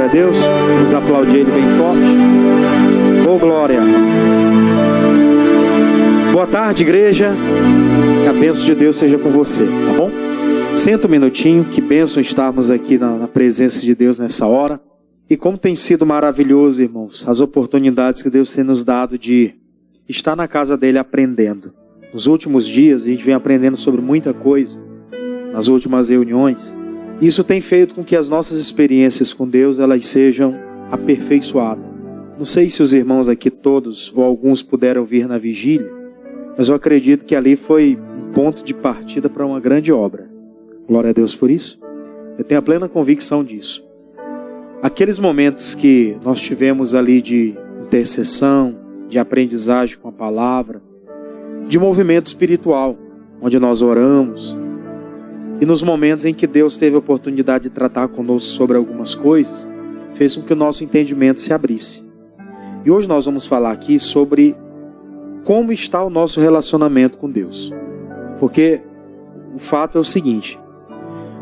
Glória a Deus. Vamos aplaudir Ele bem forte. Oh, glória. Boa tarde, igreja. Que a bênção de Deus seja com você, tá bom? Senta um minutinho. Que bênção estarmos aqui na presença de Deus nessa hora. E como tem sido maravilhoso, irmãos, as oportunidades que Deus tem nos dado de estar na casa dele aprendendo. Nos últimos dias a gente vem aprendendo sobre muita coisa, nas últimas reuniões. Isso tem feito com que as nossas experiências com Deus, elas sejam aperfeiçoadas. Não sei se os irmãos aqui todos ou alguns puderam vir na vigília, mas eu acredito que ali foi um ponto de partida para uma grande obra. Glória a Deus por isso. Eu tenho a plena convicção disso. Aqueles momentos que nós tivemos ali de intercessão, de aprendizagem com a palavra, de movimento espiritual, onde nós oramos, e nos momentos em que Deus teve a oportunidade de tratar conosco sobre algumas coisas, fez com que o nosso entendimento se abrisse. E hoje nós vamos falar aqui sobre como está o nosso relacionamento com Deus. Porque o fato é o seguinte: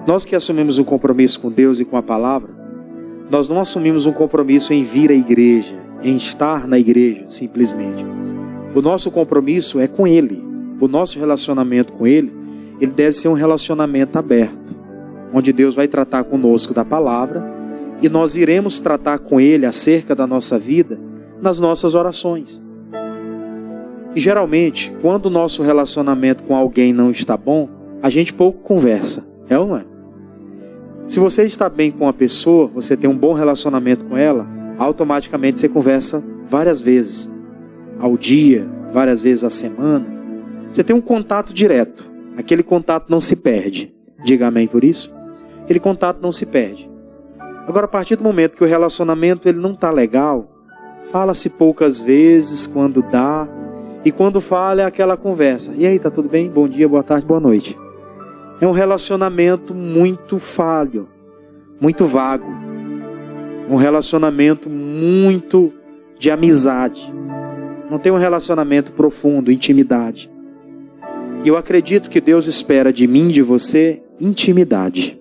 nós que assumimos um compromisso com Deus e com a palavra, nós não assumimos um compromisso em vir à igreja, em estar na igreja, simplesmente. O nosso compromisso é com Ele. O nosso relacionamento com Ele, ele deve ser um relacionamento aberto, onde Deus vai tratar conosco da palavra e nós iremos tratar com Ele acerca da nossa vida nas nossas orações. E geralmente, quando o nosso relacionamento com alguém não está bom, a gente pouco conversa, é ou não é? Se você está bem com uma pessoa, você tem um bom relacionamento com ela, automaticamente você conversa várias vezes ao dia, várias vezes à semana. Você tem um contato direto. Aquele contato não se perde. Diga amém por isso. Aquele contato não se perde. Agora, a partir do momento que o relacionamento ele não está legal, fala-se poucas vezes, quando dá, e quando fala é aquela conversa. E aí, tá tudo bem? Bom dia, boa tarde, boa noite. É um relacionamento muito falho, muito vago. Um relacionamento muito de amizade. Não tem um relacionamento profundo, intimidade. E eu acredito que Deus espera de mim, de você, intimidade.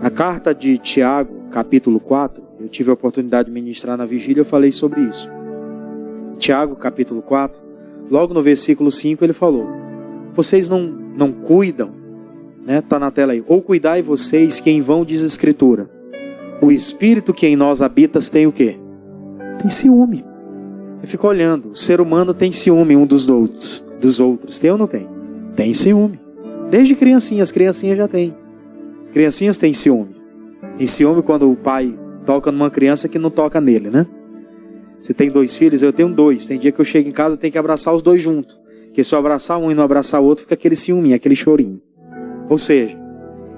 A carta de Tiago, capítulo 4, eu tive a oportunidade de ministrar na vigília, eu falei sobre isso. Tiago, capítulo 4, logo no versículo 5, ele falou: vocês não cuidam, né? Está na tela aí. Ou cuidai vocês, que em vão diz a Escritura: o Espírito que em nós habita tem o quê? Tem ciúme. Eu fico olhando, o ser humano tem ciúme um dos outros. Tem ou não tem? Tem ciúme. Desde criancinha, as criancinhas já têm. As criancinhas têm ciúme. Tem ciúme quando o pai toca numa criança que não toca nele, né? Você tem 2 filhos? Eu tenho 2. Tem dia que eu chego em casa e tenho que abraçar os 2 juntos. Porque se eu abraçar um e não abraçar o outro, fica aquele ciúme, aquele chorinho. Ou seja,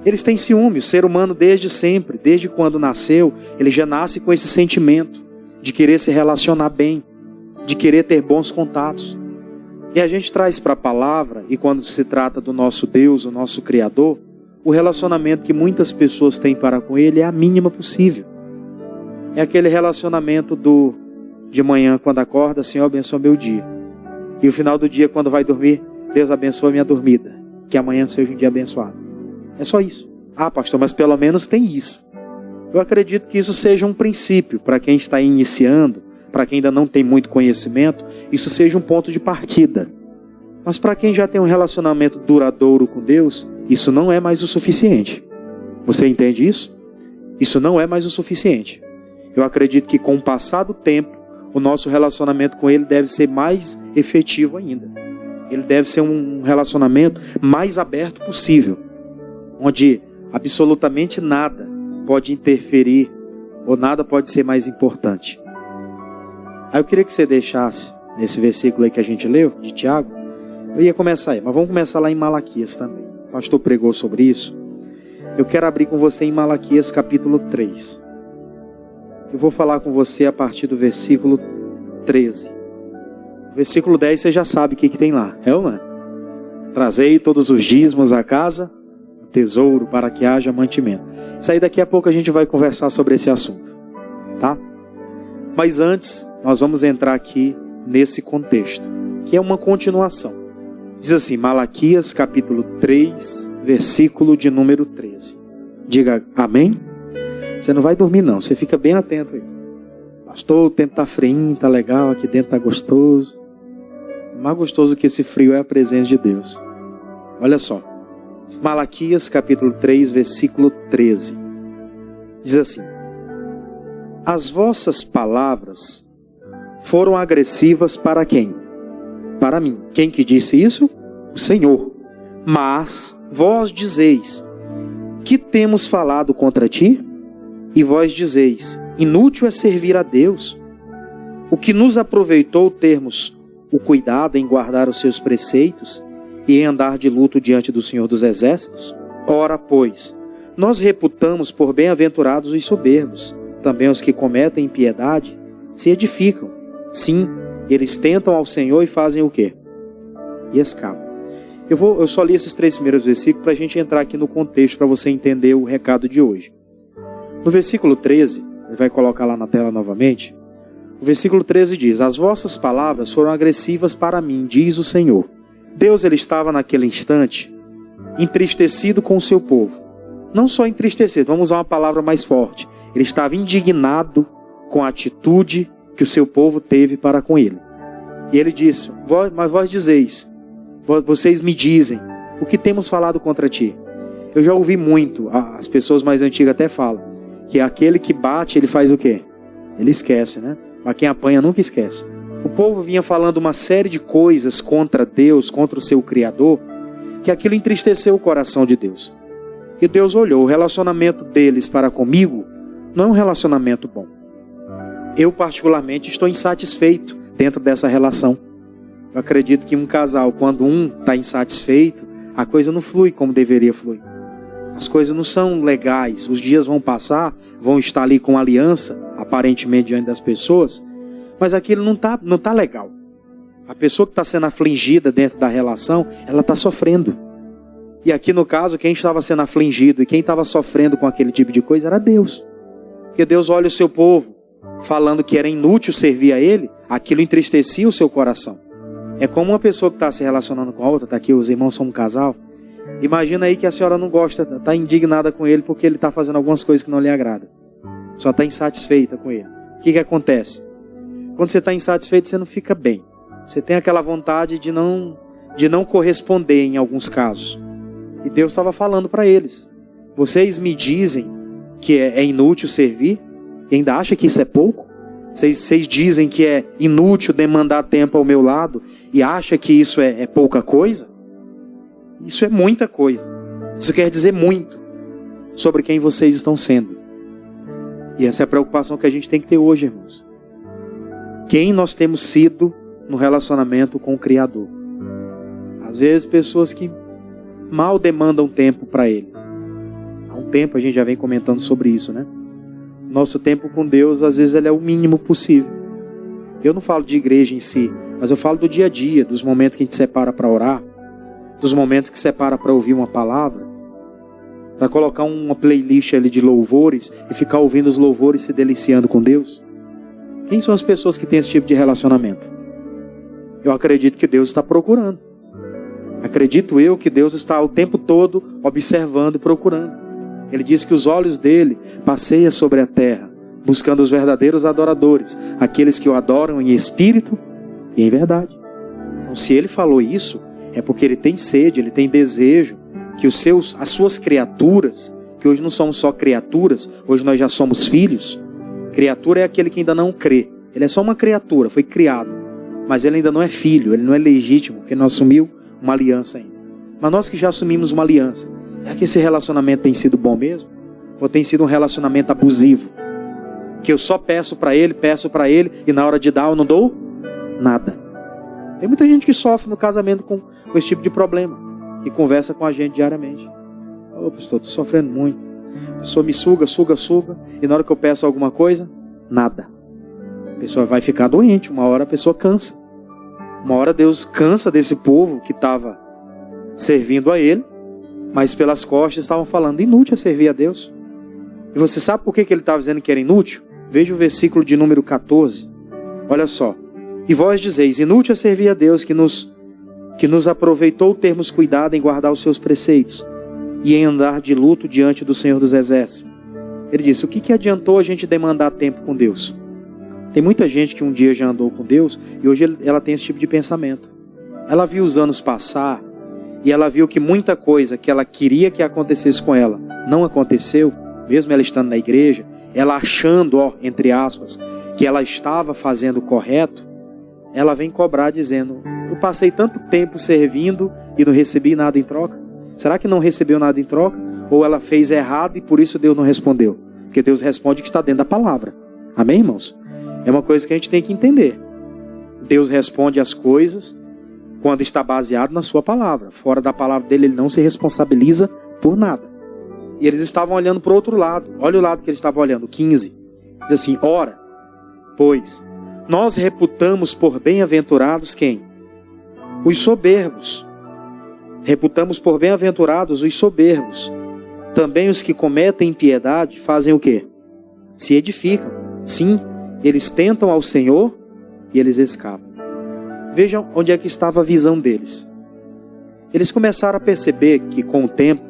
eles têm ciúme. O ser humano desde sempre, desde quando nasceu, ele já nasce com esse sentimento de querer se relacionar bem, de querer ter bons contatos. E a gente traz para a palavra, e quando se trata do nosso Deus, o nosso Criador, o relacionamento que muitas pessoas têm para com Ele é a mínima possível. É aquele relacionamento de manhã, quando acorda: Senhor, abençoa meu dia. E o final do dia, quando vai dormir: Deus abençoa minha dormida. Que amanhã seja um dia abençoado. É só isso. Ah, pastor, mas pelo menos tem isso. Eu acredito que isso seja um princípio para quem está iniciando, para quem ainda não tem muito conhecimento, isso seja um ponto de partida. Mas para quem já tem um relacionamento duradouro com Deus, isso não é mais o suficiente. Você entende isso? Isso não é mais o suficiente. Eu acredito que com o passar do tempo, o nosso relacionamento com Ele deve ser mais efetivo ainda. Ele deve ser um relacionamento mais aberto possível, onde absolutamente nada pode interferir, ou nada pode ser mais importante. Aí eu queria que você deixasse, nesse versículo aí que a gente leu, de Tiago, eu ia começar aí, mas vamos começar lá em Malaquias também. O pastor pregou sobre isso. Eu quero abrir com você em Malaquias capítulo 3. Eu vou falar com você a partir do versículo 13. Versículo 10 você já sabe o que tem lá, é ou não é? Trazei todos os dízimos à casa do tesouro para que haja mantimento. Isso aí daqui a pouco a gente vai conversar sobre esse assunto, tá? Mas antes, nós vamos entrar aqui nesse contexto, que é uma continuação. Diz assim, Malaquias capítulo 3, versículo de número 13. Diga amém. Você não vai dormir não, você fica bem atento aí. Pastor, o tempo está frio, está legal, aqui dentro está gostoso. Mais gostoso que esse frio é a presença de Deus. Olha só. Malaquias capítulo 3, versículo 13. Diz assim: as vossas palavras foram agressivas para quem? Para mim. Quem que disse isso? O Senhor. Mas vós dizeis: que temos falado contra ti? E vós dizeis: inútil é servir a Deus. O que nos aproveitou termos o cuidado em guardar os seus preceitos e em andar de luto diante do Senhor dos Exércitos? Ora, pois, nós reputamos por bem-aventurados os soberbos. Também os que cometem impiedade se edificam. Sim, eles tentam ao Senhor e fazem o quê? E escapam. Eu só li esses 3 primeiros versículos para a gente entrar aqui no contexto, para você entender o recado de hoje. No versículo 13, ele vai colocar lá na tela novamente. O versículo 13 diz: as vossas palavras foram agressivas para mim, diz o Senhor. Deus, ele estava naquele instante entristecido com o seu povo. Não só entristecido, vamos usar uma palavra mais forte. Ele estava indignado com a atitude que o seu povo teve para com ele. E ele disse: mas vós dizeis, vocês me dizem, o que temos falado contra ti? Eu já ouvi muito, as pessoas mais antigas até falam, que aquele que bate, ele faz o quê? Ele esquece, né? Mas quem apanha nunca esquece. O povo vinha falando uma série de coisas contra Deus, contra o seu Criador, que aquilo entristeceu o coração de Deus. E Deus olhou, o relacionamento deles para comigo não é um relacionamento bom. Eu particularmente estou insatisfeito dentro dessa relação. Eu acredito que um casal, quando um está insatisfeito, a coisa não flui como deveria fluir. As coisas não são legais, os dias vão passar, vão estar ali com aliança, aparentemente diante das pessoas, mas aquilo não tá legal. A pessoa que está sendo afligida dentro da relação, ela está sofrendo. E aqui no caso, quem estava sendo afligido e quem estava sofrendo com aquele tipo de coisa era Deus. Porque Deus olha o seu povo, falando que era inútil servir a Ele, aquilo entristecia o seu coração. É como uma pessoa que está se relacionando com a outra, está aqui, os irmãos são um casal. Imagina aí que a senhora não gosta, está indignada com ele porque ele está fazendo algumas coisas que não lhe agradam. Só está insatisfeita com ele. O que acontece? Quando você está insatisfeito, você não fica bem. Você tem aquela vontade de não corresponder em alguns casos. E Deus estava falando para eles: vocês me dizem que é inútil servir? E ainda acham que isso é pouco? Vocês dizem que é inútil demandar tempo ao meu lado e acham que isso é pouca coisa? Isso é muita coisa. Isso quer dizer muito sobre quem vocês estão sendo. E essa é a preocupação que a gente tem que ter hoje, irmãos. Quem nós temos sido no relacionamento com o Criador. Às vezes pessoas que mal demandam tempo para Ele. Há um tempo a gente já vem comentando sobre isso, né? Nosso tempo com Deus, às vezes, ele é o mínimo possível. Eu não falo de igreja em si, mas eu falo do dia a dia, dos momentos que a gente separa para orar, dos momentos que separa para ouvir uma palavra, para colocar uma playlist ali de louvores e ficar ouvindo os louvores se deliciando com Deus. Quem são as pessoas que têm esse tipo de relacionamento? Eu acredito que Deus está procurando. Acredito eu que Deus está o tempo todo observando e procurando. Ele diz que os olhos dele passeiam sobre a terra, buscando os verdadeiros adoradores, aqueles que o adoram em espírito e em verdade. Então, se ele falou isso, é porque ele tem sede, ele tem desejo que as suas criaturas, que hoje não somos só criaturas, hoje nós já somos filhos. Criatura é aquele que ainda não crê. Ele é só uma criatura, foi criado, mas ele ainda não é filho, ele não é legítimo, porque não assumiu uma aliança ainda. Mas nós que já assumimos uma aliança, é que esse relacionamento tem sido bom mesmo? Ou tem sido um relacionamento abusivo? Que eu só peço para ele, e na hora de dar eu não dou nada. Tem muita gente que sofre no casamento com esse tipo de problema, que conversa com a gente diariamente. Ô, pastor, estou sofrendo muito. A pessoa me suga, e na hora que eu peço alguma coisa, nada. A pessoa vai ficar doente, uma hora a pessoa cansa. Uma hora Deus cansa desse povo que estava servindo a Ele, mas pelas costas estavam falando: inútil é servir a Deus. E você sabe por que ele estava dizendo que era inútil? Veja o versículo de número 14. Olha só. E vós dizeis: inútil é servir a Deus que nos aproveitou termos cuidado em guardar os seus preceitos e em andar de luto diante do Senhor dos Exércitos. Ele disse, o que adiantou a gente demandar tempo com Deus? Tem muita gente que um dia já andou com Deus e hoje ela tem esse tipo de pensamento. Ela viu os anos passar e ela viu que muita coisa que ela queria que acontecesse com ela não aconteceu, mesmo ela estando na igreja, ela achando, entre aspas, que ela estava fazendo o correto, ela vem cobrar dizendo, eu passei tanto tempo servindo e não recebi nada em troca. Será que não recebeu nada em troca? Ou ela fez errado e por isso Deus não respondeu? Porque Deus responde o que está dentro da palavra. Amém, irmãos? É uma coisa que a gente tem que entender. Deus responde as coisas quando está baseado na sua palavra. Fora da palavra dele, ele não se responsabiliza por nada. E eles estavam olhando para o outro lado. Olha o lado que eles estavam olhando, 15. Diz assim, ora, pois, nós reputamos por bem-aventurados quem? Os soberbos. Reputamos por bem-aventurados os soberbos. Também os que cometem impiedade fazem o quê? Se edificam. Sim, eles tentam ao Senhor e eles escapam. Vejam onde é que estava a visão deles. Eles começaram a perceber que com o tempo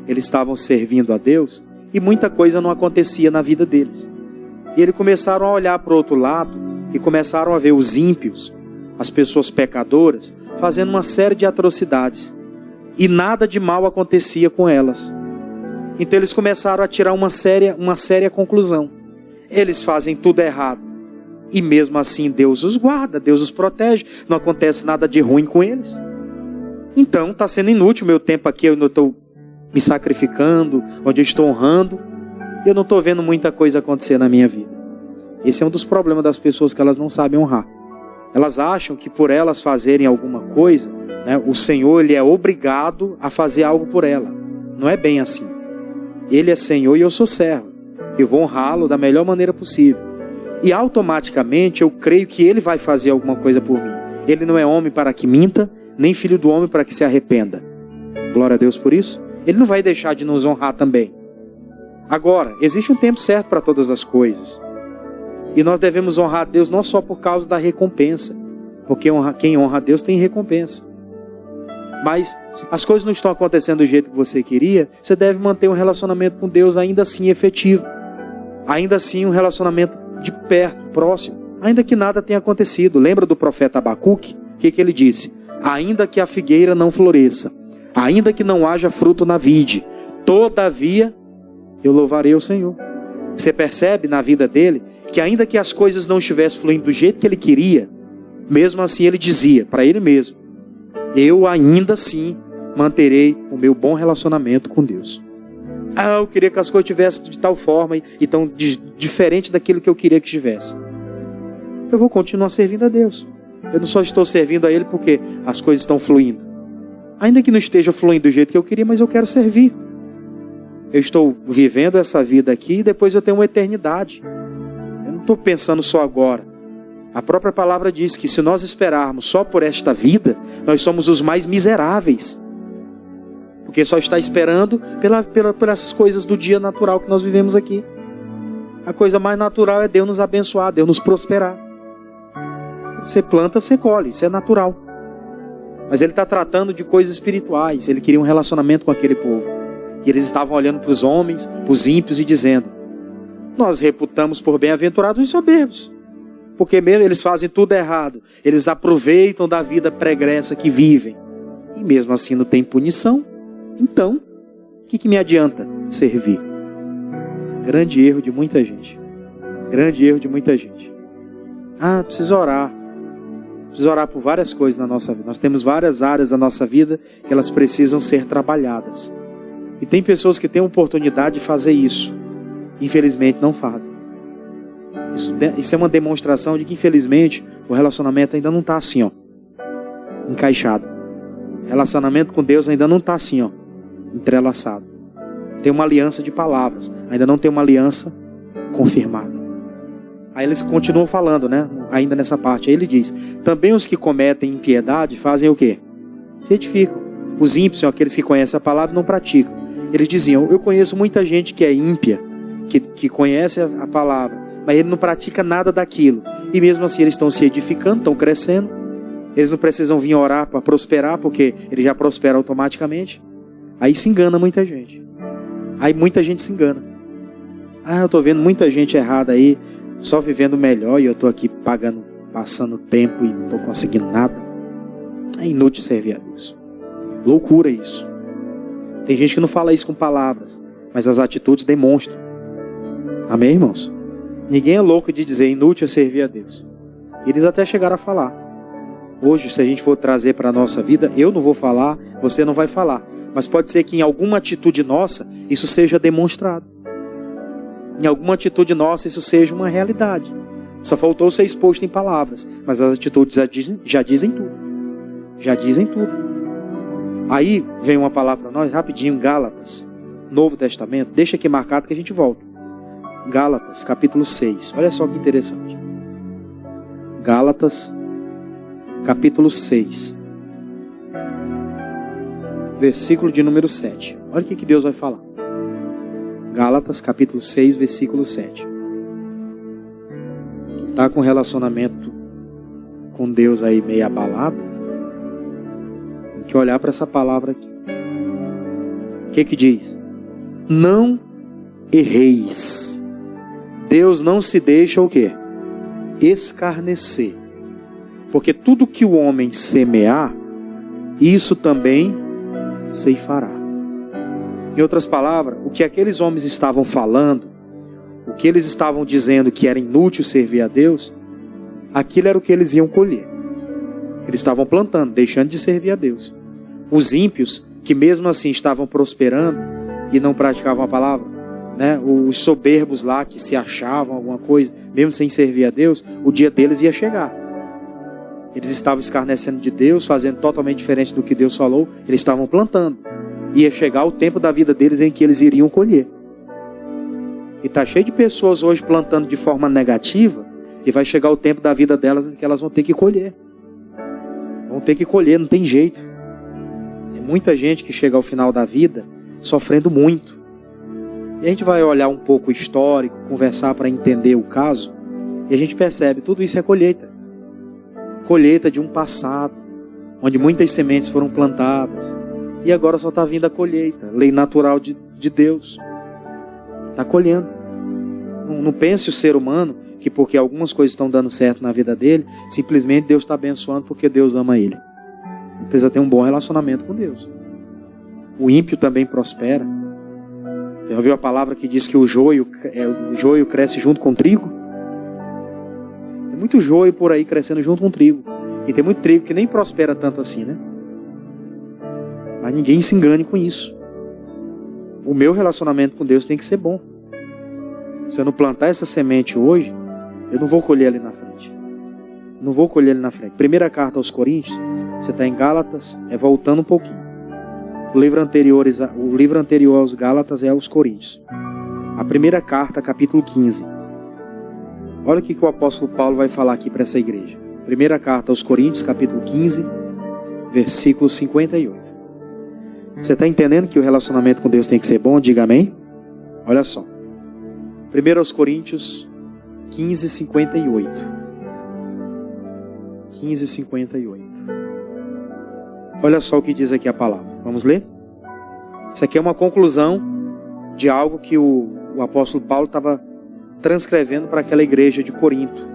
eles estavam servindo a Deus e muita coisa não acontecia na vida deles. E eles começaram a olhar para o outro lado e começaram a ver os ímpios, as pessoas pecadoras, fazendo uma série de atrocidades. E nada de mal acontecia com elas. Então eles começaram a tirar uma séria conclusão. Eles fazem tudo errado. E mesmo assim Deus os guarda, Deus os protege. Não acontece nada de ruim com eles. Então está sendo inútil o meu tempo aqui. Eu não estou me sacrificando, onde eu estou honrando. Eu não estou vendo muita coisa acontecer na minha vida. Esse é um dos problemas das pessoas, que elas não sabem honrar. Elas acham que por elas fazerem alguma coisa, né, o Senhor ele é obrigado a fazer algo por ela. Não é bem assim. Ele é Senhor e eu sou servo. Eu vou honrá-lo da melhor maneira possível. E automaticamente eu creio que ele vai fazer alguma coisa por mim. Ele não é homem para que minta, nem filho do homem para que se arrependa. Glória a Deus por isso. Ele não vai deixar de nos honrar também. Agora, existe um tempo certo para todas as coisas. E nós devemos honrar a Deus não só por causa da recompensa. Porque quem honra a Deus tem recompensa. Mas as coisas não estão acontecendo do jeito que você queria, você deve manter um relacionamento com Deus ainda assim efetivo. Ainda assim um relacionamento de perto, próximo. Ainda que nada tenha acontecido. Lembra do profeta Abacuque? O que ele disse? Ainda que a figueira não floresça, ainda que não haja fruto na vide, todavia eu louvarei o Senhor. Você percebe na vida dele que ainda que as coisas não estivessem fluindo do jeito que ele queria, mesmo assim ele dizia para ele mesmo, eu ainda assim manterei o meu bom relacionamento com Deus. Eu queria que as coisas estivessem de tal forma e tão diferente daquilo que eu queria que estivesse. Eu vou continuar servindo a Deus. Eu não só estou servindo a Ele porque as coisas estão fluindo. Ainda que não esteja fluindo do jeito que eu queria, mas eu quero servir. Eu estou vivendo essa vida aqui e depois eu tenho uma eternidade. Eu não estou pensando só agora. A própria palavra diz que se nós esperarmos só por esta vida, nós somos os mais miseráveis. Porque só está esperando por essas coisas do dia natural que nós vivemos aqui. A coisa mais natural é Deus nos abençoar, Deus nos prosperar. Você planta, você colhe, isso é natural. Mas ele está tratando de coisas espirituais. Ele queria um relacionamento com aquele povo. E eles estavam olhando para os homens, para os ímpios e dizendo, nós reputamos por bem-aventurados os soberbos. Porque mesmo eles fazem tudo errado. Eles aproveitam da vida pregressa que vivem. E mesmo assim não tem punição. Então, o que me adianta servir? Grande erro de muita gente. Grande erro de muita gente. Preciso orar. Preciso orar por várias coisas na nossa vida. Nós temos várias áreas da nossa vida que elas precisam ser trabalhadas. E tem pessoas que têm a oportunidade de fazer isso. Infelizmente não fazem. Isso é uma demonstração de que infelizmente o relacionamento ainda não está assim, encaixado. O relacionamento com Deus ainda não está assim, entrelaçado. Tem uma aliança de palavras, ainda não tem uma aliança confirmada. Aí eles continuam falando, né? Ainda nessa parte. Aí ele diz, também os que cometem impiedade fazem o quê? Se edificam. Os ímpios são aqueles que conhecem a palavra e não praticam. Eles diziam, eu conheço muita gente que é ímpia, que conhece a palavra, mas ele não pratica nada daquilo. E mesmo assim eles estão se edificando, estão crescendo. Eles não precisam vir orar para prosperar, porque ele já prospera automaticamente. Aí se engana muita gente. Aí muita gente se engana. Eu estou vendo muita gente errada aí, só vivendo melhor, e eu estou aqui passando tempo e não estou conseguindo nada. É inútil servir a Deus. Loucura isso. Tem gente que não fala isso com palavras, mas as atitudes demonstram. Amém, irmãos? Ninguém é louco de dizer inútil servir a Deus. Eles até chegaram a falar. Hoje, se a gente for trazer para a nossa vida, eu não vou falar, você não vai falar. Mas pode ser que em alguma atitude nossa, isso seja demonstrado. Em alguma atitude nossa, isso seja uma realidade. Só faltou ser exposto em palavras. Mas as atitudes já dizem tudo. Já dizem tudo. Aí vem uma palavra para nós, rapidinho, Gálatas, Novo Testamento. Deixa aqui marcado que a gente volta. Gálatas, capítulo 6. Olha só que interessante. Gálatas, capítulo 6. Versículo de número 7. Olha o que Deus vai falar. Gálatas, capítulo 6, versículo 7. Está com relacionamento com Deus aí meio abalado? Tem que olhar para essa palavra aqui. O que diz? Não erreis. Deus não se deixa o quê? Escarnecer. Porque tudo que o homem semear, isso também ceifará. Em outras palavras, o que aqueles homens estavam falando, o que eles estavam dizendo que era inútil servir a Deus, aquilo era o que eles iam colher. Eles estavam plantando, deixando de servir a Deus. Os ímpios, que mesmo assim estavam prosperando e não praticavam a palavra, né? Os soberbos lá que se achavam alguma coisa, mesmo sem servir a Deus, o dia deles ia chegar. Eles estavam escarnecendo de Deus, fazendo totalmente diferente do que Deus falou. Eles estavam plantando. Ia chegar o tempo da vida deles em que eles iriam colher. E está cheio de pessoas hoje plantando de forma negativa, e vai chegar o tempo da vida delas em que elas vão ter que colher. Vão ter que colher, não tem jeito. Tem muita gente que chega ao final da vida sofrendo muito. E a gente vai olhar um pouco o histórico, conversar para entender o caso, e a gente percebe, tudo isso é colheita. Colheita de um passado, onde muitas sementes foram plantadas, e agora só está vindo a colheita, lei natural de Deus. Está colhendo. Não pense o ser humano que porque algumas coisas estão dando certo na vida dele, simplesmente Deus está abençoando porque Deus ama ele. Ele precisa ter um bom relacionamento com Deus. O ímpio também prospera. Já ouviu a palavra que diz que o joio cresce junto com o trigo? Tem muito joio por aí crescendo junto com o trigo. E tem muito trigo que nem prospera tanto assim, né? Mas ninguém se engane com isso. O meu relacionamento com Deus tem que ser bom. Se eu não plantar essa semente hoje, eu não vou colher ali na frente. Não vou colher ali na frente. Primeira carta aos Coríntios, você está em Gálatas, voltando um pouquinho. O livro anterior aos Gálatas é aos Coríntios. A primeira carta, capítulo 15. Olha o que o apóstolo Paulo vai falar aqui para essa igreja. Primeira carta aos Coríntios, capítulo 15, versículo 58. Você está entendendo que o relacionamento com Deus tem que ser bom? Diga amém. Olha só. 1 aos Coríntios 15, 58. 15, 58. Olha só o que diz aqui a palavra. Vamos ler? Isso aqui é uma conclusão de algo que o apóstolo Paulo estava transcrevendo para aquela igreja de Corinto.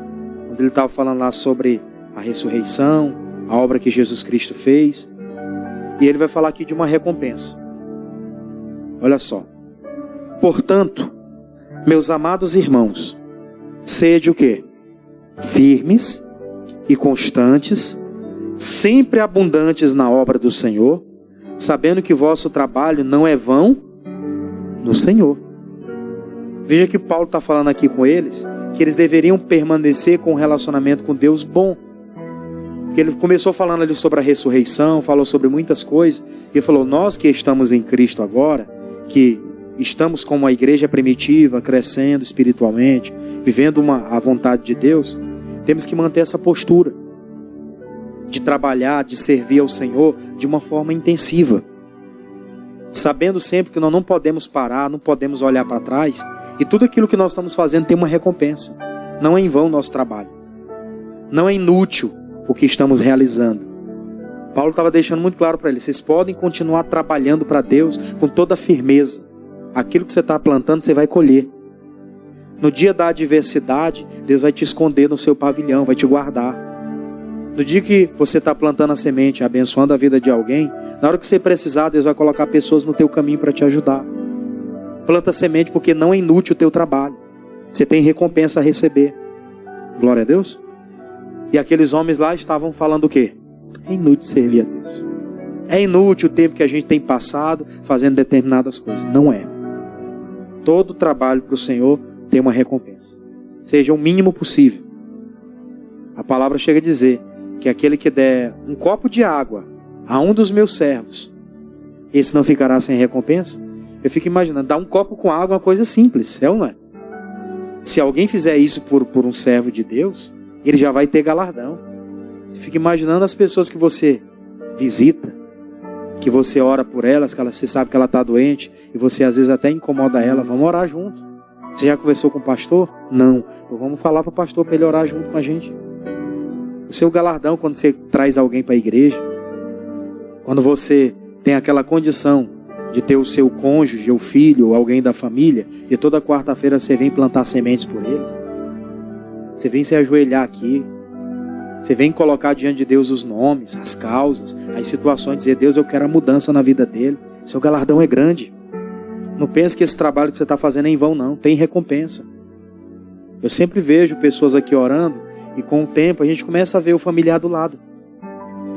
Onde ele estava falando lá sobre a ressurreição, a obra que Jesus Cristo fez. E ele vai falar aqui de uma recompensa. Olha só. Portanto, meus amados irmãos, sede o quê? Firmes e constantes, sempre abundantes na obra do Senhor, sabendo que vosso trabalho não é vão no Senhor. Veja que Paulo está falando aqui com eles, que eles deveriam permanecer com um relacionamento com Deus bom. Porque ele começou falando ali sobre a ressurreição, falou sobre muitas coisas, e ele falou, nós que estamos em Cristo agora, que estamos como a igreja primitiva, crescendo espiritualmente, vivendo a vontade de Deus, temos que manter essa postura de trabalhar, de servir ao Senhor de uma forma intensiva, sabendo sempre que nós não podemos parar, não podemos olhar para trás, e tudo aquilo que nós estamos fazendo tem uma recompensa. Não é em vão o nosso trabalho, não é inútil o que estamos realizando. Paulo estava deixando muito claro para eles, vocês podem continuar trabalhando para Deus com toda a firmeza. Aquilo que você está plantando, você vai colher. No dia da adversidade, Deus vai te esconder no seu pavilhão, vai te guardar. No dia que você está plantando a semente, abençoando a vida de alguém, na hora que você precisar, Deus vai colocar pessoas no teu caminho para te ajudar. Planta semente porque não é inútil o teu trabalho. Você tem recompensa a receber. Glória a Deus. E aqueles homens lá estavam falando o quê? É inútil servir a Deus. É inútil o tempo que a gente tem passado fazendo determinadas coisas. Não é. Todo trabalho para o Senhor tem uma recompensa. Seja o mínimo possível. A palavra chega a dizer que aquele que der um copo de água a um dos meus servos, esse não ficará sem recompensa? Eu fico imaginando, dar um copo com água é uma coisa simples, é ou não é? Se alguém fizer isso por um servo de Deus, ele já vai ter galardão. Eu fico imaginando as pessoas que você visita, que você ora por elas, que você sabe que ela está doente, e você às vezes até incomoda ela, vamos orar junto. Você já conversou com o pastor? Não. Então vamos falar para o pastor para ele orar junto com a gente. O seu galardão quando você traz alguém para a igreja, quando você tem aquela condição de ter o seu cônjuge, ou filho, ou alguém da família, e toda quarta-feira você vem plantar sementes por eles. Você vem se ajoelhar aqui. Você vem colocar diante de Deus os nomes, as causas, as situações, dizer, Deus, eu quero a mudança na vida dele. Seu galardão é grande. Não pense que esse trabalho que você está fazendo é em vão, não. Tem recompensa. Eu sempre vejo pessoas aqui orando, e com o tempo a gente começa a ver o familiar do lado.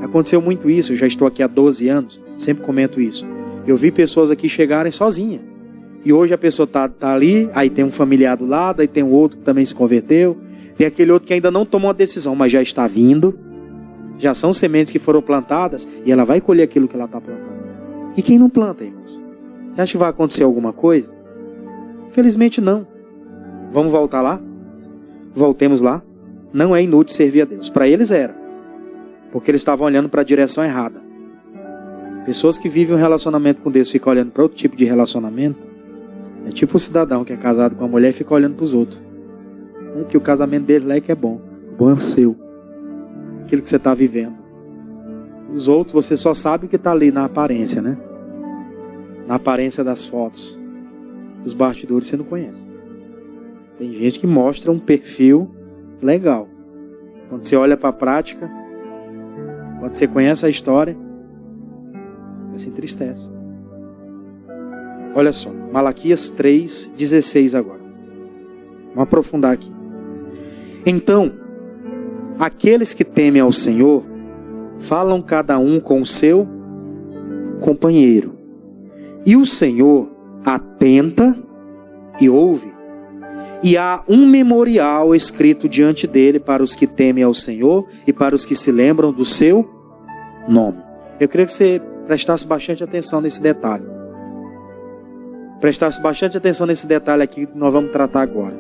Aconteceu muito isso, eu já estou aqui há 12 anos, sempre comento isso. Eu vi pessoas aqui chegarem sozinhas. E hoje a pessoa está ali, aí tem um familiar do lado, aí tem um outro que também se converteu, tem aquele outro que ainda não tomou a decisão, mas já está vindo. Já são sementes que foram plantadas e ela vai colher aquilo que ela está plantando. E quem não planta, irmãos? Você acha que vai acontecer alguma coisa? Infelizmente não. Vamos voltar lá? Voltemos lá. Não é inútil servir a Deus. Para eles era. Porque eles estavam olhando para a direção errada. Pessoas que vivem um relacionamento com Deus ficam olhando para outro tipo de relacionamento. É tipo o cidadão que é casado com a mulher e fica olhando para os outros. É que o casamento dele lá é que é bom. O bom é o seu. Aquilo que você está vivendo. Os outros você só sabe o que está ali na aparência, né? Na aparência das fotos. Os bastidores você não conhece. Tem gente que mostra um perfil legal. Quando você olha para a prática, quando você conhece a história, você se entristece. Olha só, Malaquias 3:16 agora. Vamos aprofundar aqui. Então, aqueles que temem ao Senhor, falam cada um com o seu companheiro. E o Senhor atenta e ouve. E há um memorial escrito diante dele para os que temem ao Senhor e para os que se lembram do seu nome. Eu queria que você prestasse bastante atenção nesse detalhe. Prestasse bastante atenção nesse detalhe aqui que nós vamos tratar agora.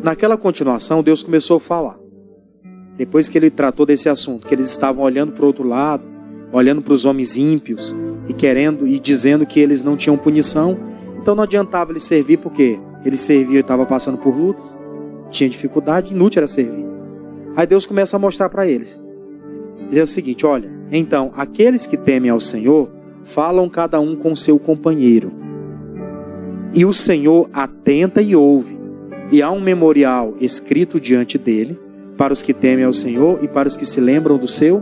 Naquela continuação, Deus começou a falar. Depois que ele tratou desse assunto, que eles estavam olhando para o outro lado, olhando para os homens ímpios e querendo e dizendo que eles não tinham punição, então não adiantava ele servir porque ele servia e estava passando por lutas, tinha dificuldade, inútil era servir. Aí Deus começa a mostrar para eles. Diz o seguinte, olha, então aqueles que temem ao Senhor, falam cada um com seu companheiro. E o Senhor atenta e ouve. E há um memorial escrito diante dele, para os que temem ao Senhor e para os que se lembram do seu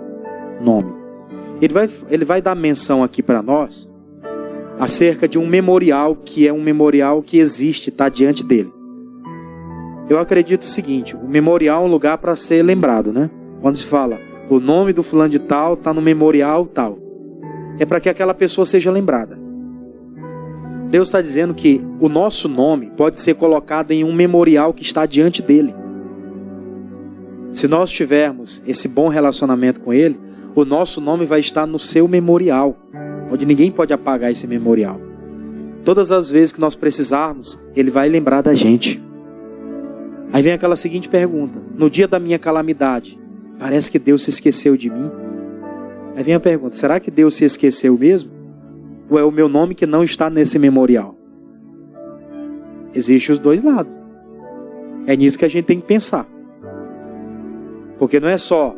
nome. Ele vai dar menção aqui para nós, acerca de um memorial, que é um memorial que existe, está diante dele. Eu acredito o seguinte, o memorial é um lugar para ser lembrado, né? Quando se fala, o nome do fulano de tal está no memorial tal. É para que aquela pessoa seja lembrada. Deus está dizendo que o nosso nome pode ser colocado em um memorial que está diante dele. Se nós tivermos esse bom relacionamento com ele, o nosso nome vai estar no seu memorial, onde ninguém pode apagar esse memorial. Todas as vezes que nós precisarmos, ele vai lembrar da gente. Aí vem aquela seguinte pergunta, no dia da minha calamidade, parece que Deus se esqueceu de mim? Aí vem a pergunta, será que Deus se esqueceu mesmo? Ou é o meu nome que não está nesse memorial? Existem os dois lados. É nisso que a gente tem que pensar. Porque não é só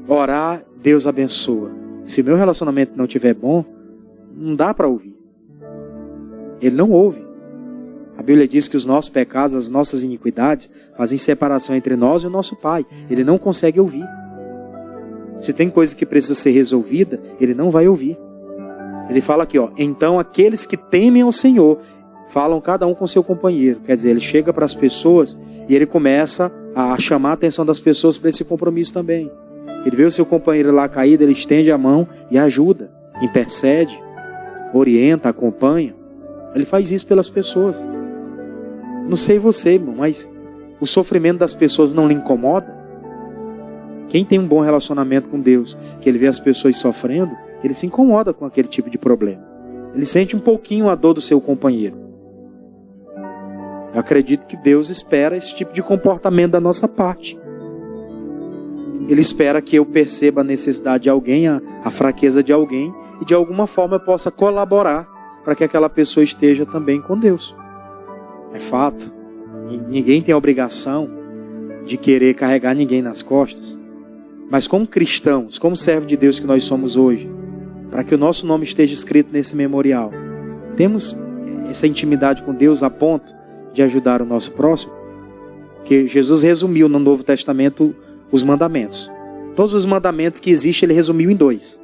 orar, Deus abençoa. Se o meu relacionamento não estiver bom, não dá para ouvir. Ele não ouve. Bíblia diz que os nossos pecados, as nossas iniquidades, fazem separação entre nós e o nosso Pai. Ele não consegue ouvir. Se tem coisa que precisa ser resolvida, Ele não vai ouvir. Ele fala aqui, então aqueles que temem ao Senhor, falam cada um com seu companheiro. Quer dizer, ele chega para as pessoas e ele começa a chamar a atenção das pessoas para esse compromisso também. Ele vê o seu companheiro lá caído, ele estende a mão e ajuda, intercede, orienta, acompanha. Ele faz isso pelas pessoas. Não sei você, irmão, mas o sofrimento das pessoas não lhe incomoda? Quem tem um bom relacionamento com Deus, que ele vê as pessoas sofrendo, ele se incomoda com aquele tipo de problema. Ele sente um pouquinho a dor do seu companheiro. Eu acredito que Deus espera esse tipo de comportamento da nossa parte. Ele espera que eu perceba a necessidade de alguém, a fraqueza de alguém, e de alguma forma eu possa colaborar para que aquela pessoa esteja também com Deus. É fato. Ninguém tem a obrigação de querer carregar ninguém nas costas. Mas como cristãos, como servo de Deus que nós somos hoje, para que o nosso nome esteja escrito nesse memorial, temos essa intimidade com Deus a ponto de ajudar o nosso próximo? Porque Jesus resumiu no Novo Testamento os mandamentos. Todos os mandamentos que existem, ele resumiu em 2.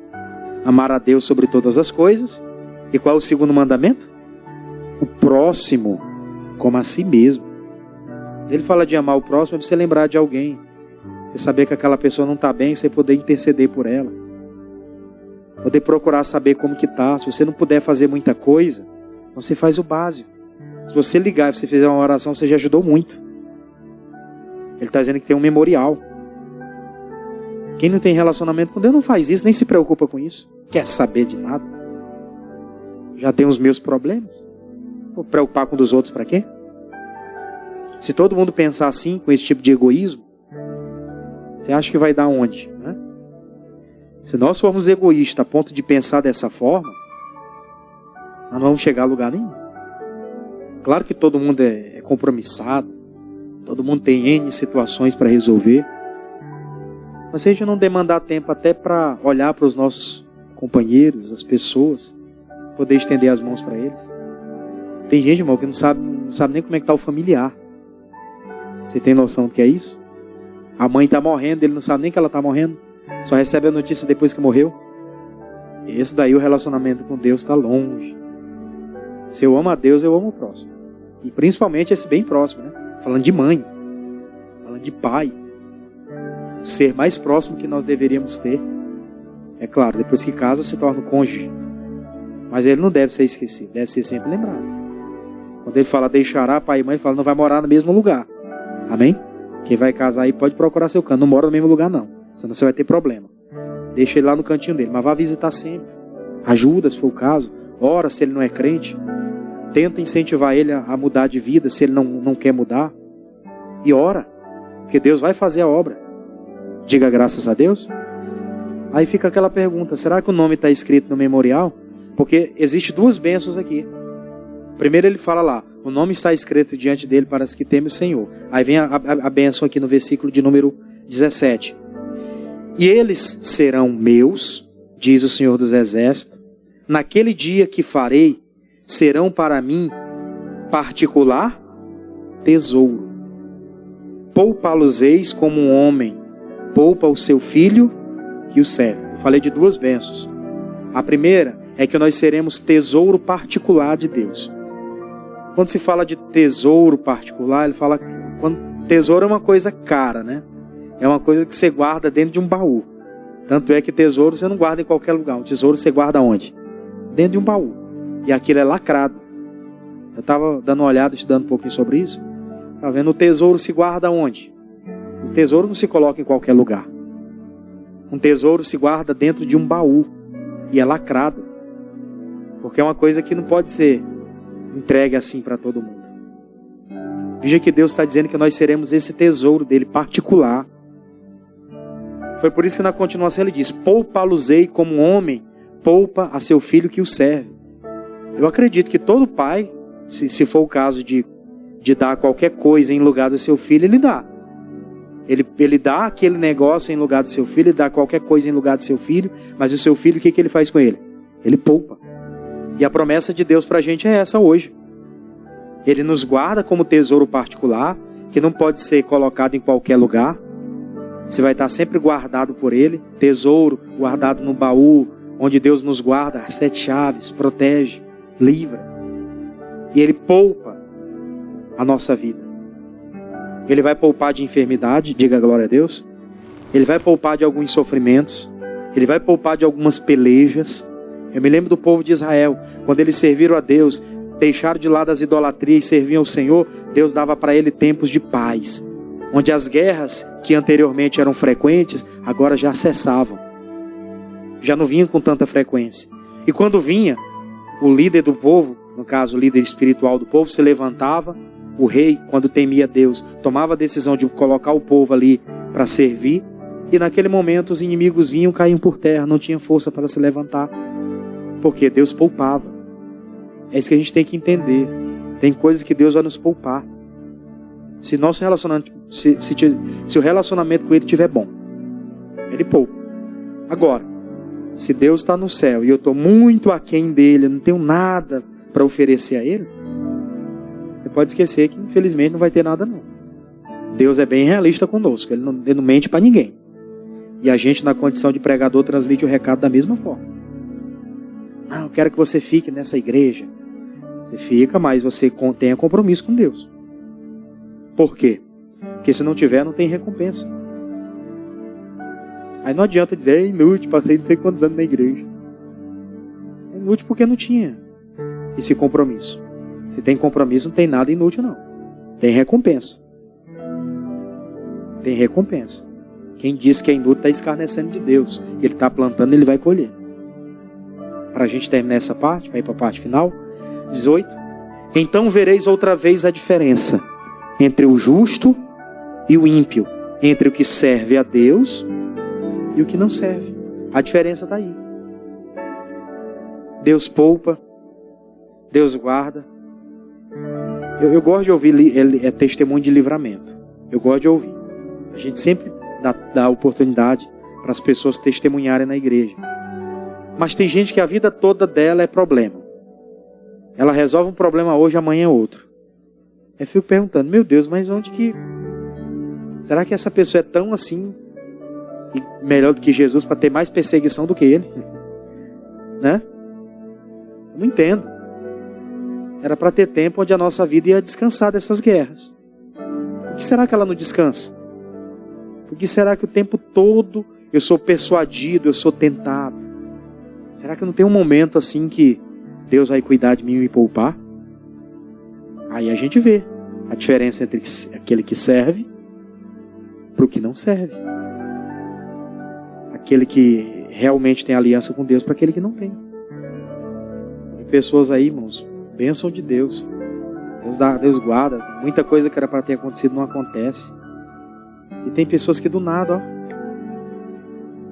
Amar a Deus sobre todas as coisas. E qual é o segundo mandamento? O próximo como a si mesmo. Ele fala de amar o próximo, é você lembrar de alguém. Você saber que aquela pessoa não está bem, você poder interceder por ela. Poder procurar saber como que está. Se você não puder fazer muita coisa, então você faz o básico. Se você ligar e você fizer uma oração, você já ajudou muito. Ele está dizendo que tem um memorial. Quem não tem relacionamento com Deus não faz isso, nem se preocupa com isso. Quer saber de nada. Já tem os meus problemas. Vou preocupar com dos outros para quê? Se todo mundo pensar assim, com esse tipo de egoísmo, você acha que vai dar onde? Né? Se nós formos egoístas a ponto de pensar dessa forma, nós não vamos chegar a lugar nenhum. Claro que todo mundo é compromissado, todo mundo tem N situações para resolver, mas se a gente não demandar tempo até para olhar para os nossos companheiros, as pessoas, poder estender as mãos para eles. Tem gente, irmão, que não sabe nem como é que está o familiar. Você tem noção do que é isso? A mãe está morrendo, ele não sabe nem que ela está morrendo, só recebe a notícia depois que morreu. Esse daí, o relacionamento com Deus está longe. Se eu amo a Deus, eu amo o próximo. E principalmente esse bem próximo, né? Falando de mãe, falando de pai. O ser mais próximo que nós deveríamos ter. É claro, depois que casa se torna o cônjuge. Mas ele não deve ser esquecido, deve ser sempre lembrado. Quando ele fala deixará pai e mãe, ele fala não vai morar no mesmo lugar. Amém? Quem vai casar aí pode procurar seu canto. Não mora no mesmo lugar não, senão você vai ter problema. Deixa ele lá no cantinho dele, mas vá visitar sempre. Ajuda se for o caso. Ora se ele não é crente. Tenta incentivar ele a mudar de vida se ele não quer mudar. E ora, porque Deus vai fazer a obra. Diga graças a Deus. Aí fica aquela pergunta, será que o nome está escrito no memorial? Porque existe 2 bênçãos aqui. Primeiro ele fala lá, o nome está escrito diante dele para os que temem o Senhor. Aí vem a bênção aqui no versículo de número 17. E eles serão meus, diz o Senhor dos Exércitos, naquele dia que farei, serão para mim particular tesouro. Poupa-los-eis como um homem, poupa o seu filho e o serve. Eu falei de 2 bênçãos. A primeira é que nós seremos tesouro particular de Deus. Quando se fala de tesouro particular, ele fala que tesouro é uma coisa cara, né? É uma coisa que você guarda dentro de um baú. Tanto é que tesouro você não guarda em qualquer lugar. Um tesouro você guarda onde? Dentro de um baú. E aquilo é lacrado. Eu estava dando uma olhada, estudando um pouquinho sobre isso. Estava vendo, o tesouro se guarda onde? O tesouro não se coloca em qualquer lugar. Um tesouro se guarda dentro de um baú. E é lacrado. Porque é uma coisa que não pode ser entregue assim para todo mundo. Veja que Deus está dizendo que nós seremos esse tesouro dele particular. Foi por isso que na continuação ele diz, poupa-los-ei como um homem, poupa a seu filho que o serve. Eu acredito que todo pai, se for o caso de dar qualquer coisa em lugar do seu filho, ele dá. Ele dá aquele negócio em lugar do seu filho, ele dá qualquer coisa em lugar do seu filho, mas o seu filho, o que ele faz com ele? Ele poupa. E a promessa de Deus para a gente é essa hoje. Ele nos guarda como tesouro particular, que não pode ser colocado em qualquer lugar. Você vai estar sempre guardado por Ele. Tesouro guardado no baú, onde Deus nos guarda, as 7 chaves, protege, livra. E Ele poupa a nossa vida. Ele vai poupar de enfermidade, diga glória a Deus. Ele vai poupar de alguns sofrimentos. Ele vai poupar de algumas pelejas. Eu me lembro do povo de Israel, quando eles serviram a Deus, deixaram de lado as idolatrias e serviam ao Senhor, Deus dava para ele tempos de paz, onde as guerras que anteriormente eram frequentes, agora já cessavam. Já não vinham com tanta frequência. E quando vinha, o líder do povo, no caso o líder espiritual do povo, se levantava. O rei, quando temia Deus, tomava a decisão de colocar o povo ali para servir. E naquele momento os inimigos vinham, caíam por terra, não tinha força para se levantar. Porque Deus poupava. É isso que a gente tem que entender. Tem coisas que Deus vai nos poupar. Se nosso relacionamento, se o relacionamento com Ele estiver bom, Ele poupa. Agora, se Deus está no céu e eu estou muito aquém dEle, eu não tenho nada para oferecer a Ele, você pode esquecer que infelizmente não vai ter nada não. Deus é bem realista conosco, Ele não mente para ninguém. E a gente, na condição de pregador, transmite o recado da mesma forma. Não, eu quero que você fique nessa igreja. Você fica, mas você tenha compromisso com Deus. Por quê? Porque se não tiver, não tem recompensa. Aí não adianta dizer, é inútil, passei não sei quantos anos na igreja. É inútil porque não tinha esse compromisso. Se tem compromisso, não tem nada inútil não. Tem recompensa. Tem recompensa. Quem diz que é inútil está escarnecendo de Deus. Ele está plantando, ele vai colher. Para a gente terminar essa parte, vai ir para a parte final. 18. Então vereis outra vez a diferença entre o justo e o ímpio, entre o que serve a Deus e o que não serve. A diferença está aí. Deus poupa, Deus guarda. Eu gosto de ouvir testemunho de livramento. Eu gosto de ouvir. A gente sempre dá oportunidade para as pessoas testemunharem na igreja. Mas tem gente que a vida toda dela é problema. Ela resolve um problema hoje, amanhã é outro. Eu fico perguntando, meu Deus, mas onde que... Será que essa pessoa é tão assim, melhor do que Jesus, para ter mais perseguição do que ele? Né? Eu não entendo. Era para ter tempo onde a nossa vida ia descansar dessas guerras. Por que será que ela não descansa? Por que será que o tempo todo eu sou persuadido, eu sou tentado? Será que não tem um momento assim que Deus vai cuidar de mim e me poupar? Aí a gente vê a diferença entre aquele que serve para o que não serve. Aquele que realmente tem aliança com Deus para aquele que não tem. Tem pessoas aí, irmãos, bênção de Deus. Deus guarda. Muita coisa que era para ter acontecido não acontece. E tem pessoas que do nada,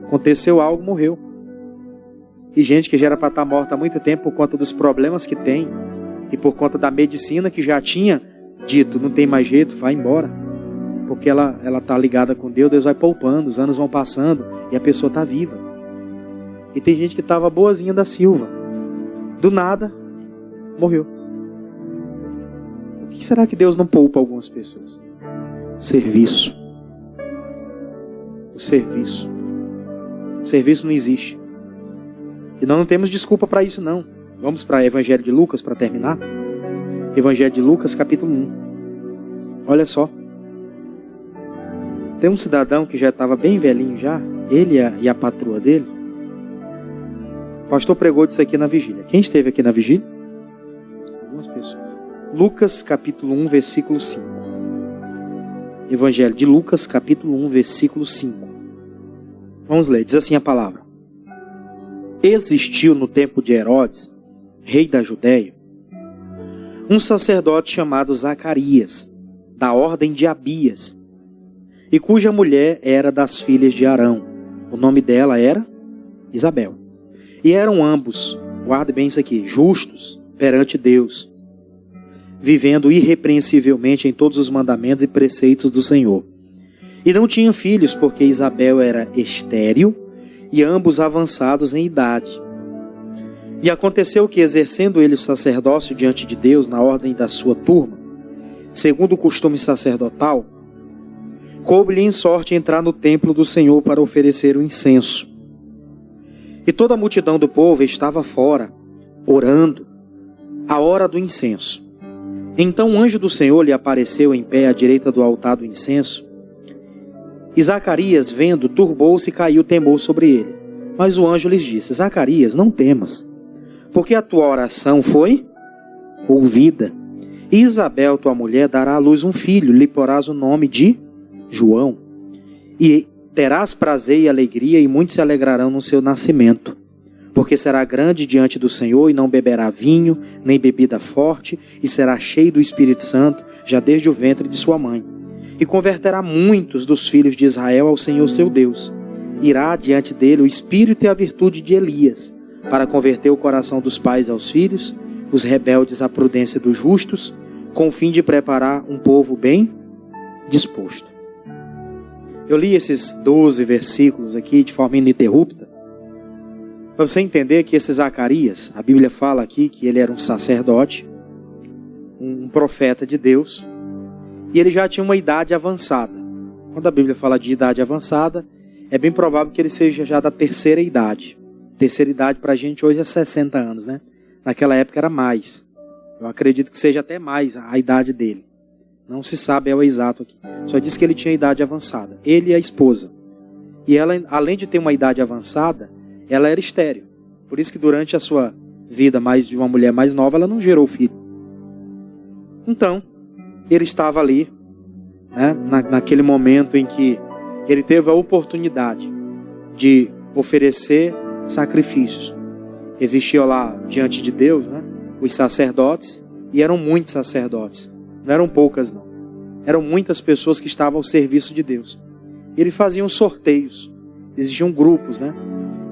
aconteceu algo, morreu. E gente que já era para estar morta há muito tempo por conta dos problemas que tem e por conta da medicina que já tinha dito, não tem mais jeito, vai embora. Porque ela está ligada com Deus, Deus vai poupando, os anos vão passando e a pessoa está viva. E tem gente que estava boazinha da Silva, do nada, morreu. Por que será que Deus não poupa algumas pessoas? Serviço. O serviço. O serviço não existe. E nós não temos desculpa para isso não. Vamos para o Evangelho de Lucas para terminar. Evangelho de Lucas, capítulo 1. Olha só. Tem um cidadão que já estava bem velhinho já. Ele e a patroa dele. O pastor pregou disso aqui na vigília. Quem esteve aqui na vigília? Algumas pessoas. Lucas, capítulo 1, versículo 5. Evangelho de Lucas, capítulo 1, versículo 5. Vamos ler. Diz assim a palavra. Existiu no tempo de Herodes, rei da Judéia, um sacerdote chamado Zacarias, da ordem de Abias, e cuja mulher era das filhas de Arão. O nome dela era Isabel. E eram ambos, guarde bem isso aqui, justos perante Deus, vivendo irrepreensivelmente em todos os mandamentos e preceitos do Senhor. E não tinham filhos, porque Isabel era estéril, e ambos avançados em idade. E aconteceu que, exercendo ele o sacerdócio diante de Deus na ordem da sua turma, segundo o costume sacerdotal, coube-lhe em sorte entrar no templo do Senhor para oferecer o incenso. E toda a multidão do povo estava fora, orando, à hora do incenso. Então o anjo do Senhor lhe apareceu em pé à direita do altar do incenso. E Zacarias, vendo, turbou-se e caiu temor sobre ele. Mas o anjo lhes disse: Zacarias, não temas, porque a tua oração foi ouvida. E Isabel, tua mulher, dará à luz um filho, lhe porás o nome de João. E terás prazer e alegria, e muitos se alegrarão no seu nascimento. Porque será grande diante do Senhor, e não beberá vinho, nem bebida forte, e será cheio do Espírito Santo, já desde o ventre de sua mãe. E converterá muitos dos filhos de Israel ao Senhor seu Deus. Irá diante dele o espírito e a virtude de Elias, para converter o coração dos pais aos filhos, os rebeldes à prudência dos justos, com o fim de preparar um povo bem disposto. Eu li esses 12 versículos aqui de forma ininterrupta, para você entender que esse Zacarias, a Bíblia fala aqui que ele era um sacerdote, um profeta de Deus, e ele já tinha uma idade avançada. Quando a Bíblia fala de idade avançada, é bem provável que ele seja já da terceira idade. Terceira idade para a gente hoje é 60 anos, né? Naquela época era mais. Eu acredito que seja até mais a idade dele. Não se sabe o exato aqui. Só diz que ele tinha idade avançada. Ele e a esposa. E ela, além de ter uma idade avançada, ela era estéril. Por isso que durante a sua vida mais de uma mulher mais nova, ela não gerou filho. Então, ele estava ali, né, naquele momento em que ele teve a oportunidade de oferecer sacrifícios. Existiam lá diante de Deus, né, os sacerdotes, e eram muitos sacerdotes. Não eram poucas, não. Eram muitas pessoas que estavam ao serviço de Deus. Eles faziam sorteios. Existiam grupos, né?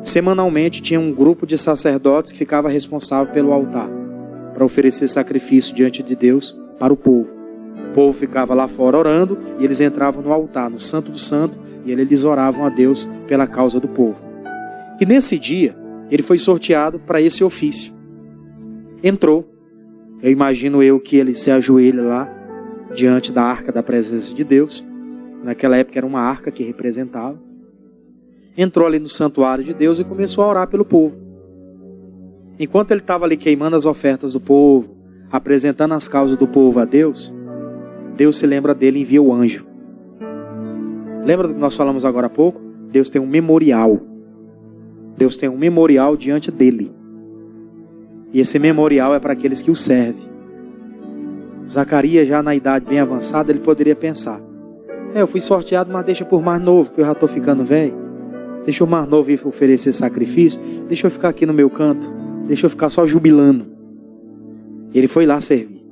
Semanalmente tinha um grupo de sacerdotes que ficava responsável pelo altar, para oferecer sacrifício diante de Deus para o povo. O povo ficava lá fora orando, e eles entravam no altar, no Santo do Santo, e eles oravam a Deus pela causa do povo. E nesse dia, ele foi sorteado para esse ofício. Entrou. Eu imagino que ele se ajoelha lá, diante da arca da presença de Deus. Naquela época era uma arca que representava. Entrou ali no santuário de Deus e começou a orar pelo povo. Enquanto ele estava ali queimando as ofertas do povo, apresentando as causas do povo a Deus, Deus se lembra dele e envia o anjo. Lembra do que nós falamos agora há pouco? Deus tem um memorial. Deus tem um memorial diante dele. E esse memorial é para aqueles que o servem. Zacarias, já na idade bem avançada, ele poderia pensar: eu fui sorteado, mas deixa por mais novo, que eu já estou ficando velho. Deixa o mais novo ir oferecer sacrifício. Deixa eu ficar aqui no meu canto. Deixa eu ficar só jubilando. Ele foi lá servir.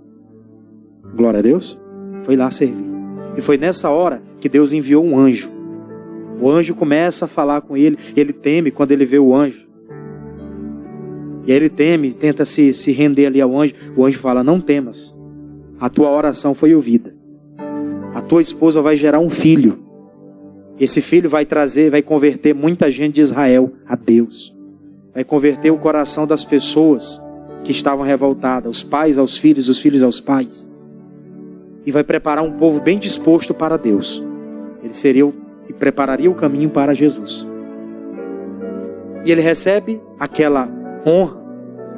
Glória a Deus. Foi lá servir. E foi nessa hora que Deus enviou um anjo. O anjo começa a falar com ele. Ele teme quando ele vê o anjo. E aí ele teme, tenta se render ali ao anjo. O anjo fala: não temas. A tua oração foi ouvida. A tua esposa vai gerar um filho. Esse filho vai converter muita gente de Israel a Deus. Vai converter o coração das pessoas que estavam revoltadas, os pais aos filhos, os filhos aos pais. E vai preparar um povo bem disposto para Deus. Ele prepararia o caminho para Jesus. E ele recebe aquela honra,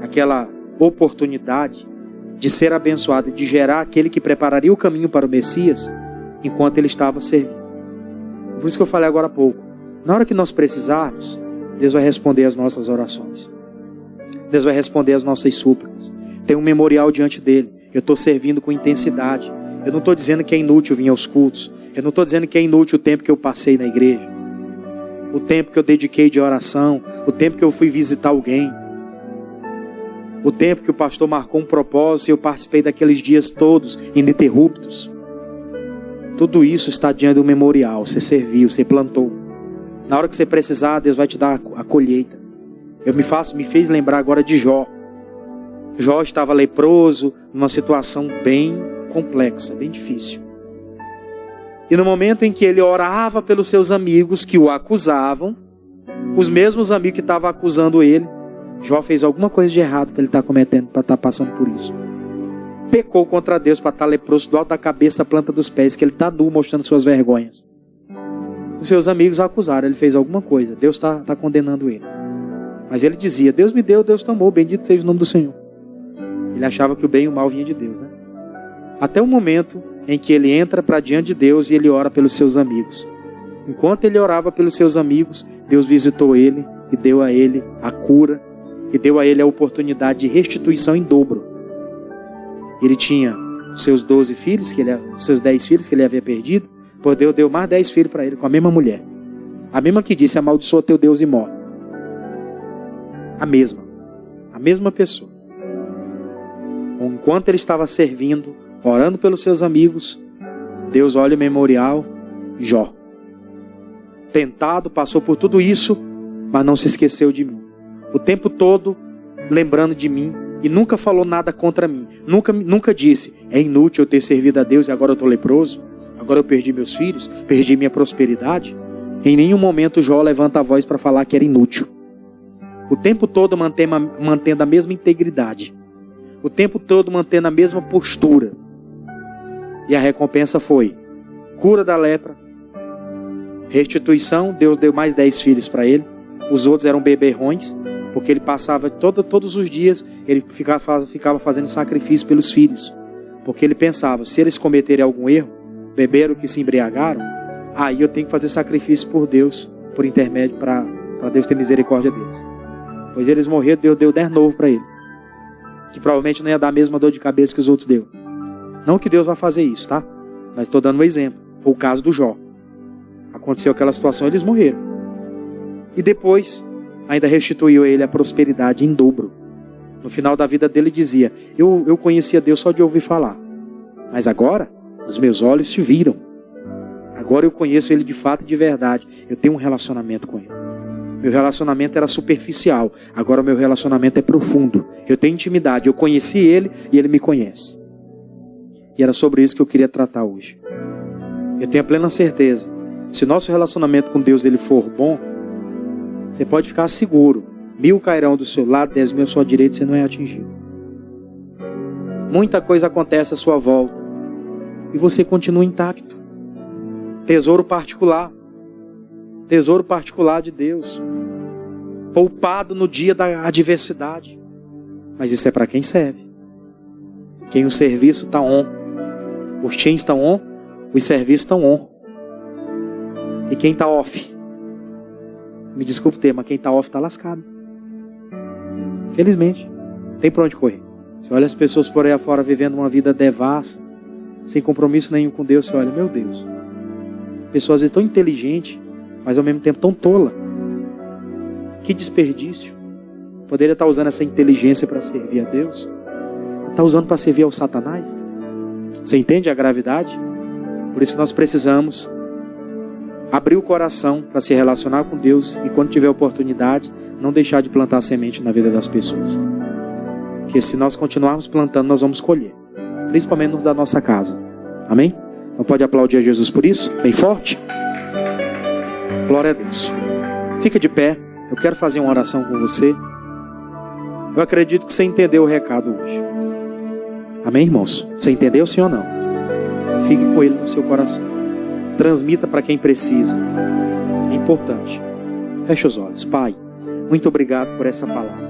aquela oportunidade de ser abençoado, de gerar aquele que prepararia o caminho para o Messias, enquanto ele estava servindo. Por isso que eu falei agora há pouco. Na hora que nós precisarmos, Deus vai responder as nossas orações. Deus vai responder as nossas súplicas. Tem um memorial diante dele. Eu estou servindo com intensidade. Eu não estou dizendo que é inútil vir aos cultos. Eu não estou dizendo que é inútil o tempo que eu passei na igreja. O tempo que eu dediquei de oração. O tempo que eu fui visitar alguém. O tempo que o pastor marcou um propósito e eu participei daqueles dias todos ininterruptos. Tudo isso está diante do memorial. Você serviu, você plantou. Na hora que você precisar, Deus vai te dar a colheita. Me fez lembrar agora de Jó. Jó estava leproso, numa situação bem complexa, bem difícil. E no momento em que ele orava pelos seus amigos que o acusavam, os mesmos amigos que estavam acusando ele, Jó fez alguma coisa de errado para ele estar cometendo, para estar passando por isso. Pecou contra Deus para estar leproso do alto da cabeça à planta dos pés, que ele está nu mostrando suas vergonhas. Os seus amigos o acusaram, ele fez alguma coisa, Deus está condenando ele. Mas ele dizia, Deus me deu, Deus tomou, bendito seja o nome do Senhor. Ele achava que o bem e o mal vinha de Deus, né? Até o momento em que ele entra para diante de Deus e ele ora pelos seus amigos. Enquanto ele orava pelos seus amigos, Deus visitou ele e deu a ele a cura e deu a ele a oportunidade de restituição em dobro. Ele tinha seus 12 filhos, seus 10 filhos que ele havia perdido, pois Deus deu mais 10 filhos para ele com a mesma mulher. A mesma que disse, amaldiçoa teu Deus e morre. A mesma pessoa. Enquanto ele estava servindo, orando pelos seus amigos, Deus olha o memorial, Jó. Tentado, passou por tudo isso, mas não se esqueceu de mim. O tempo todo lembrando de mim e nunca falou nada contra mim. Nunca disse, é inútil eu ter servido a Deus e agora eu estou leproso. Agora eu perdi meus filhos, perdi minha prosperidade. Em nenhum momento Jó levanta a voz para falar que era inútil. O tempo todo mantendo a mesma integridade. O tempo todo mantendo a mesma postura. E a recompensa foi cura da lepra, restituição. Deus deu mais 10 filhos para ele. Os outros eram beberrões, porque ele passava todos os dias, ele ficava fazendo sacrifício pelos filhos. Porque ele pensava, se eles cometerem algum erro, beberam que se embriagaram, aí eu tenho que fazer sacrifício por Deus, por intermédio, para Deus ter misericórdia deles. Pois eles morreram, Deus deu 10 novos para ele, que provavelmente não ia dar a mesma dor de cabeça que os outros deu. Não que Deus vai fazer isso, tá? Mas estou dando um exemplo. Foi o caso do Jó. Aconteceu aquela situação, eles morreram. E depois, ainda restituiu a ele a prosperidade em dobro. No final da vida dele dizia, eu conhecia Deus só de ouvir falar. Mas agora, os meus olhos te viram. Agora eu conheço Ele de fato e de verdade. Eu tenho um relacionamento com Ele. Meu relacionamento era superficial. Agora o meu relacionamento é profundo. Eu tenho intimidade. Eu conheci Ele e Ele me conhece. E era sobre isso que eu queria tratar hoje. Eu tenho a plena certeza. Se o nosso relacionamento com Deus ele for bom, você pode ficar seguro. 1000 cairão do seu lado, 10.000 à sua direita, você não é atingido. Muita coisa acontece à sua volta. E você continua intacto. Tesouro particular. Tesouro particular de Deus. Poupado no dia da adversidade. Mas isso é para quem serve. Quem o serviço está on. Os chains estão on. Os serviços estão on. E quem está off? Me desculpe o termo, mas quem está off está lascado. Felizmente. Não tem para onde correr. Você olha as pessoas por aí afora vivendo uma vida devassa, sem compromisso nenhum com Deus, você olha, meu Deus. Pessoas às vezes tão inteligente, mas ao mesmo tempo tão tola. Que desperdício. Poderia estar usando essa inteligência para servir a Deus. Está usando para servir ao Satanás. Você entende a gravidade? Por isso que nós precisamos abrir o coração para se relacionar com Deus e quando tiver oportunidade, não deixar de plantar semente na vida das pessoas. Porque se nós continuarmos plantando, nós vamos colher. Principalmente no da nossa casa. Amém? Não pode aplaudir a Jesus por isso? Bem forte? Glória a Deus. Fica de pé. Eu quero fazer uma oração com você. Eu acredito que você entendeu o recado hoje. Amém, irmãos? Você entendeu, sim ou não? Fique com ele no seu coração. Transmita para quem precisa. É importante. Feche os olhos. Pai, muito obrigado por essa palavra.